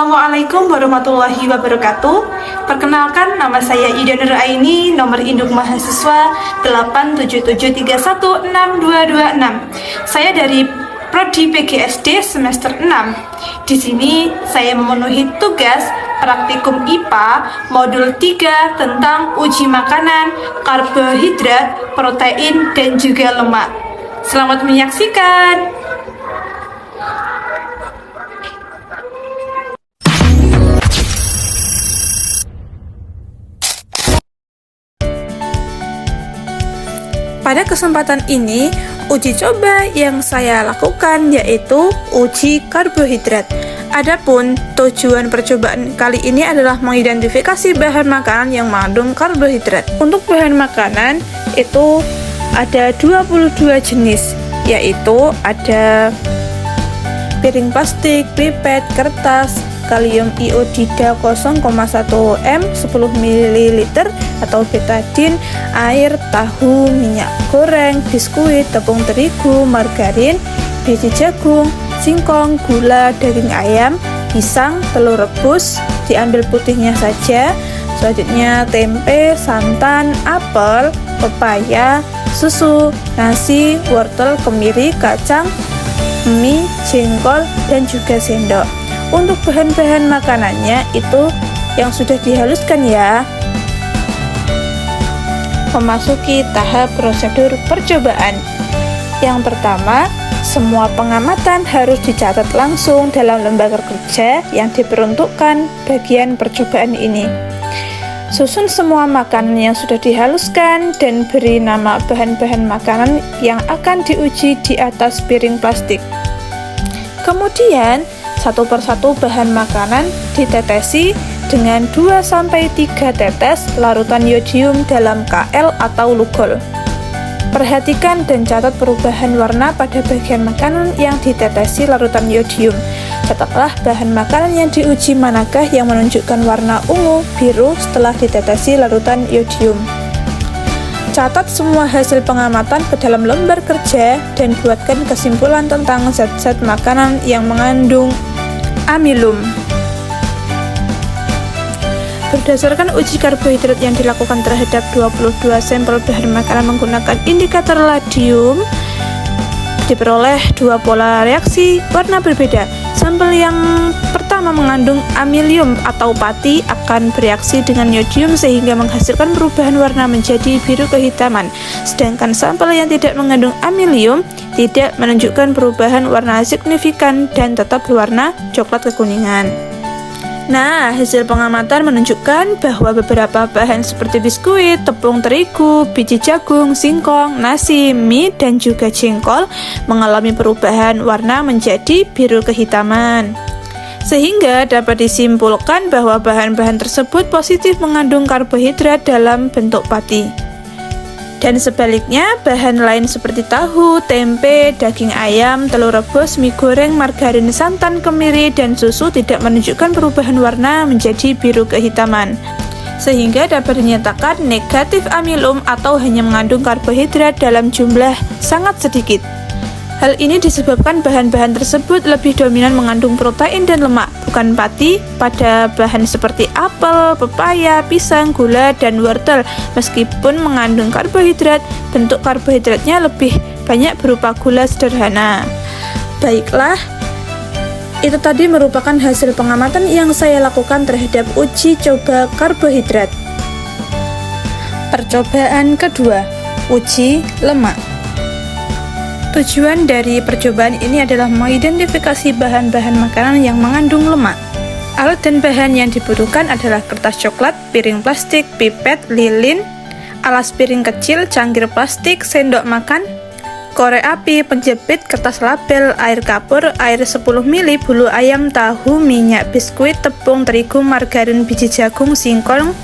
Assalamualaikum warahmatullahi wabarakatuh. Perkenalkan, nama saya Ida Nur Aini, nomor induk mahasiswa 877316226. Saya dari Prodi PGSD semester 6. Di sini saya memenuhi tugas praktikum IPA modul 3 tentang uji makanan, karbohidrat, protein, dan juga lemak. Selamat menyaksikan. Pada kesempatan ini, uji coba yang saya lakukan yaitu uji karbohidrat. Adapun tujuan percobaan kali ini adalah mengidentifikasi bahan makanan yang mengandung karbohidrat. Untuk bahan makanan itu ada 22 jenis, yaitu ada piring plastik, pipet, kertas, kalium iodida 0,1 m 10 ml atau betadine, air, tahu, minyak goreng, biskuit, tepung terigu, margarin, biji jagung, singkong, gula, daging ayam, pisang, telur rebus, diambil putihnya saja. Selanjutnya tempe, santan, apel, pepaya, susu, nasi, wortel, kemiri, kacang, mie, jengkol, dan juga sendok. Untuk bahan-bahan makanannya itu yang sudah dihaluskan ya. Memasuki tahap prosedur percobaan. Yang pertama, semua pengamatan harus dicatat langsung dalam lembar kerja yang diperuntukkan bagian percobaan ini. Susun semua makanan yang sudah dihaluskan dan beri nama bahan-bahan makanan yang akan diuji di atas piring plastik. Kemudian, satu persatu bahan makanan ditetesi dengan 2-3 tetes larutan yodium dalam KL atau Lugol. Perhatikan dan catat perubahan warna pada bagian makanan yang ditetesi larutan yodium. Catatlah bahan makanan yang diuji manakah yang menunjukkan warna ungu, biru setelah ditetesi larutan yodium. Catat semua hasil pengamatan ke dalam lembar kerja dan buatkan kesimpulan tentang zat-zat makanan yang mengandung amilum. Berdasarkan uji karbohidrat yang dilakukan terhadap 22 sampel bahan makanan menggunakan indikator radium, diperoleh dua pola reaksi warna berbeda. Sampel yang pertama mengandung amilium atau pati akan bereaksi dengan yodium sehingga menghasilkan perubahan warna menjadi biru kehitaman. Sedangkan sampel yang tidak mengandung amilium tidak menunjukkan perubahan warna signifikan dan tetap berwarna coklat kekuningan. Nah, hasil pengamatan menunjukkan bahwa beberapa bahan seperti biskuit, tepung terigu, biji jagung, singkong, nasi, mie, dan juga jengkol mengalami perubahan warna menjadi biru kehitaman. Sehingga dapat disimpulkan bahwa bahan-bahan tersebut positif mengandung karbohidrat dalam bentuk pati. Dan sebaliknya, bahan lain seperti tahu, tempe, daging ayam, telur rebus, mie goreng, margarin, santan, kemiri, dan susu tidak menunjukkan perubahan warna menjadi biru kehitaman. Sehingga dapat dinyatakan negatif amilum atau hanya mengandung karbohidrat dalam jumlah sangat sedikit. Hal ini disebabkan bahan-bahan tersebut lebih dominan mengandung protein dan lemak, bukan pati pada bahan seperti apel, pepaya, pisang, gula, dan wortel. Meskipun mengandung karbohidrat, bentuk karbohidratnya lebih banyak berupa gula sederhana. Baiklah, itu tadi merupakan hasil pengamatan yang saya lakukan terhadap uji coba karbohidrat. Percobaan kedua, uji lemak. Tujuan dari percobaan ini adalah mengidentifikasi bahan-bahan makanan yang mengandung lemak. Alat dan bahan yang dibutuhkan adalah kertas coklat, piring plastik, pipet, lilin, alas piring kecil, cangkir plastik, sendok makan, korek api, penjepit, kertas label, air kapur, air 10 ml, bulu ayam, tahu, minyak, biskuit, tepung terigu, margarin, biji jagung, singkong,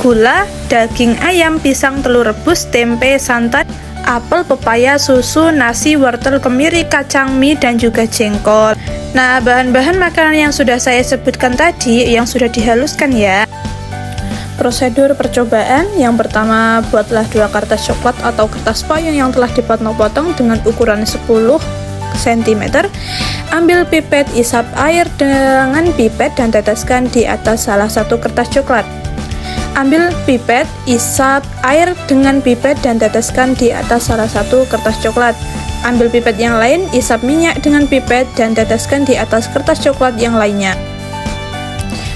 gula, daging ayam, pisang, telur rebus, tempe, santan, apel, pepaya, susu, nasi, wortel, kemiri, kacang, mie, dan juga jengkol. Nah, bahan-bahan makanan yang sudah saya sebutkan tadi yang sudah dihaluskan ya. Prosedur percobaan, yang pertama buatlah 2 kertas coklat atau kertas payung yang telah dipotong-potong dengan ukuran 10 cm. Ambil pipet, isap air dengan pipet dan teteskan di atas salah satu kertas coklat. Ambil pipet, isap air dengan pipet dan teteskan di atas salah satu kertas coklat. Ambil pipet yang lain, isap minyak dengan pipet dan teteskan di atas kertas coklat yang lainnya.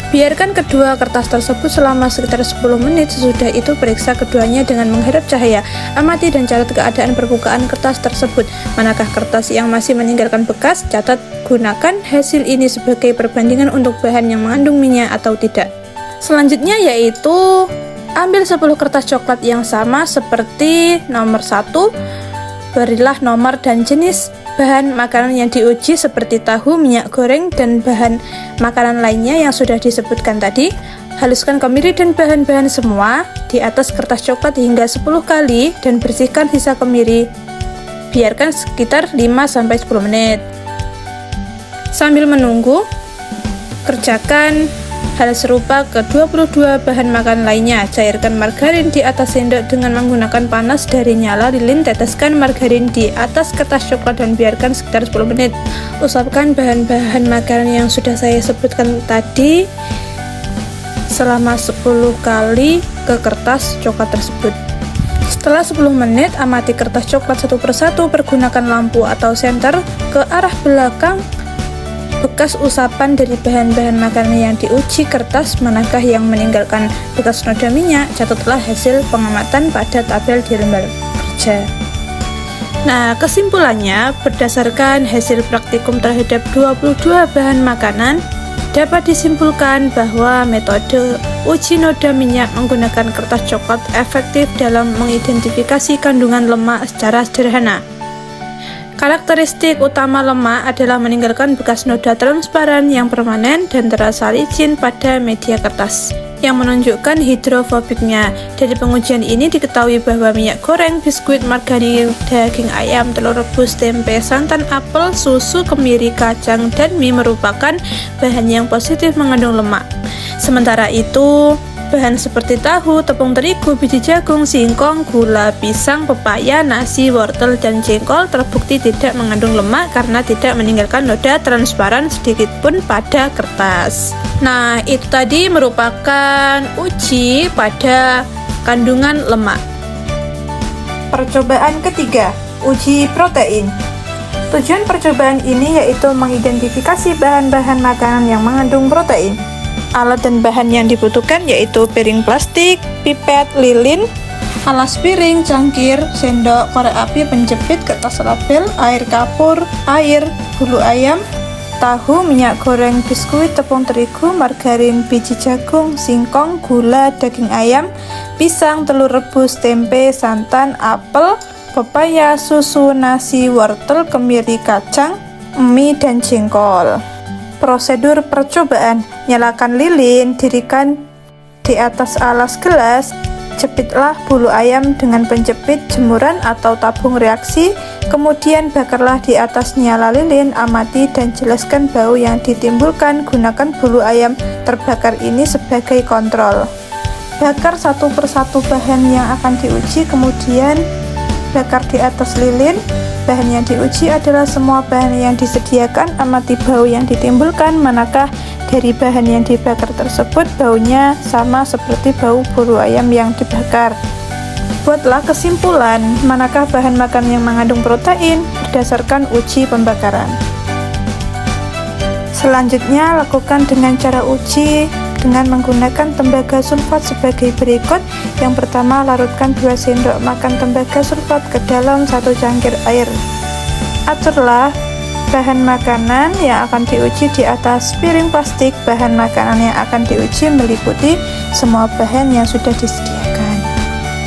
Biarkan kedua kertas tersebut selama sekitar 10 menit. Sesudah itu periksa keduanya dengan menghadap cahaya. Amati dan catat keadaan permukaan kertas tersebut. Manakah kertas yang masih meninggalkan bekas? Catat. Gunakan hasil ini sebagai perbandingan untuk bahan yang mengandung minyak atau tidak. Selanjutnya yaitu ambil 10 kertas coklat yang sama seperti nomor 1. Berilah nomor dan jenis bahan makanan yang diuji seperti tahu, minyak goreng, dan bahan makanan lainnya yang sudah disebutkan tadi. Haluskan kemiri dan bahan-bahan semua di atas kertas coklat hingga 10 kali dan bersihkan sisa kemiri. Biarkan sekitar 5-10 menit. Sambil menunggu, kerjakan hal serupa ke 22 bahan makan lainnya. Cairkan margarin di atas sendok dengan menggunakan panas dari nyala lilin. Teteskan margarin di atas kertas coklat dan biarkan sekitar 10 menit. Usapkan bahan-bahan makanan yang sudah saya sebutkan tadi selama 10 kali ke kertas coklat tersebut. Setelah 10 menit, amati kertas coklat satu persatu. Pergunakan lampu atau senter ke arah belakang bekas usapan dari bahan-bahan makanan yang diuji. Kertas manakah yang meninggalkan bekas noda minyak? Catatlah hasil pengamatan pada tabel di lembar kerja. Nah, kesimpulannya, berdasarkan hasil praktikum terhadap 22 bahan makanan, dapat disimpulkan bahwa metode uji noda minyak menggunakan kertas coklat efektif dalam mengidentifikasi kandungan lemak secara sederhana. Karakteristik utama lemak adalah meninggalkan bekas noda transparan yang permanen dan terasa licin pada media kertas, yang menunjukkan hidrofobiknya. Dari pengujian ini diketahui bahwa minyak goreng, biskuit, margarin, daging ayam, telur rebus, tempe, santan, apel, susu, kemiri, kacang, dan mie merupakan bahan yang positif mengandung lemak. Sementara itu, bahan seperti tahu, tepung terigu, biji jagung, singkong, gula, pisang, pepaya, nasi, wortel, dan jengkol terbukti tidak mengandung lemak karena tidak meninggalkan noda transparan sedikit pun pada kertas. Nah, itu tadi merupakan uji pada kandungan lemak. Percobaan ketiga, uji protein. Tujuan percobaan ini yaitu mengidentifikasi bahan-bahan makanan yang mengandung protein. Alat dan bahan yang dibutuhkan yaitu piring plastik, pipet, lilin, alas piring, cangkir, sendok, korek api, penjepit, kertas label, air kapur, air, bulu ayam, tahu, minyak goreng, biskuit, tepung terigu, margarin, biji jagung, singkong, gula, daging ayam, pisang, telur rebus, tempe, santan, apel, pepaya, susu, nasi, wortel, kemiri, kacang, mie, dan jengkol. Prosedur percobaan: nyalakan lilin, dirikan di atas alas gelas, jepitlah bulu ayam dengan penjepit jemuran atau tabung reaksi, kemudian bakarlah di atas nyala lilin, amati dan jelaskan bau yang ditimbulkan, gunakan bulu ayam terbakar ini sebagai kontrol. Bakar satu persatu bahan yang akan diuji, kemudian bakar di atas lilin. Bahan yang diuji adalah semua bahan yang disediakan. Amati bau yang ditimbulkan, manakah dari bahan yang dibakar tersebut baunya sama seperti bau bulu ayam yang dibakar. Buatlah kesimpulan manakah bahan makanan yang mengandung protein berdasarkan uji pembakaran. Selanjutnya, lakukan dengan cara uji dengan menggunakan tembaga sulfat sebagai berikut. Yang pertama, larutkan 2 sendok makan tembaga sulfat ke dalam 1 cangkir air. Aturlah bahan makanan yang akan diuji di atas piring plastik. Bahan makanan yang akan diuji meliputi semua bahan yang sudah disediakan.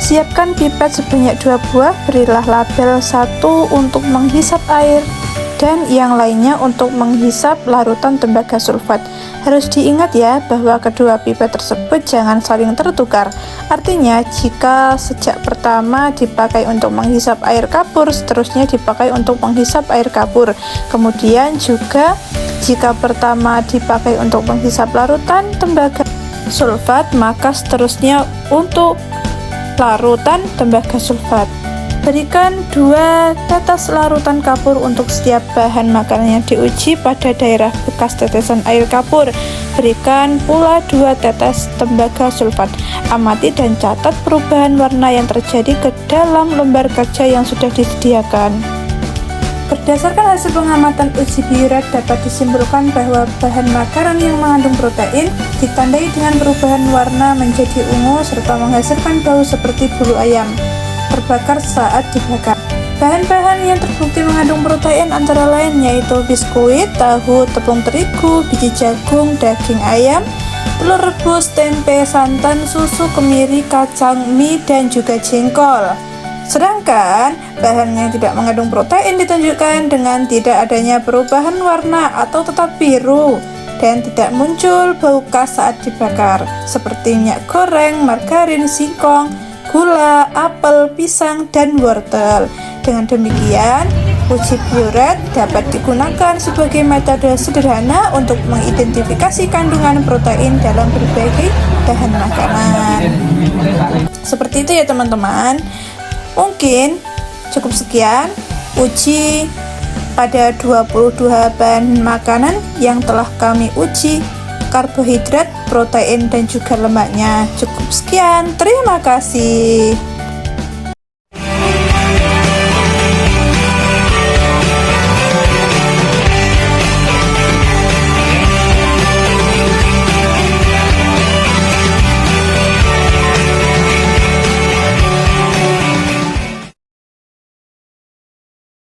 Siapkan pipet sebanyak 2 buah, berilah label 1 untuk menghisap air dan yang lainnya untuk menghisap larutan tembaga sulfat. Harus diingat ya bahwa kedua pipet tersebut jangan saling tertukar. Artinya, jika sejak pertama dipakai untuk menghisap air kapur, seterusnya dipakai untuk menghisap air kapur. Kemudian juga jika pertama dipakai untuk menghisap larutan tembaga sulfat, maka seterusnya untuk larutan tembaga sulfat. Berikan 2 tetes larutan kapur untuk setiap bahan makanan yang diuji pada daerah bekas tetesan air kapur. Berikan pula 2 tetes tembaga sulfat. Amati dan catat perubahan warna yang terjadi ke dalam lembar kaca yang sudah disediakan. Berdasarkan hasil pengamatan uji bioret dapat disimpulkan bahwa bahan makanan yang mengandung protein ditandai dengan perubahan warna menjadi ungu serta menghasilkan bau seperti bulu ayam terbakar saat dibakar. Bahan-bahan yang terbukti mengandung protein antara lain yaitu biskuit, tahu, tepung terigu, biji jagung, daging ayam, telur rebus, tempe, santan, susu, kemiri, kacang, mie, dan juga jengkol. Sedangkan bahan yang tidak mengandung protein ditunjukkan dengan tidak adanya perubahan warna atau tetap biru dan tidak muncul bau khas saat dibakar seperti minyak goreng, margarin, singkong, gula, apel, pisang, dan wortel. Dengan demikian, uji bioret dapat digunakan sebagai metode sederhana untuk mengidentifikasi kandungan protein dalam berbagai bahan makanan. Seperti itu ya teman-teman. Mungkin cukup sekian uji pada 22 bahan makanan yang telah kami uji karbohidrat, protein, dan juga lemaknya. Cukup sekian, terima kasih.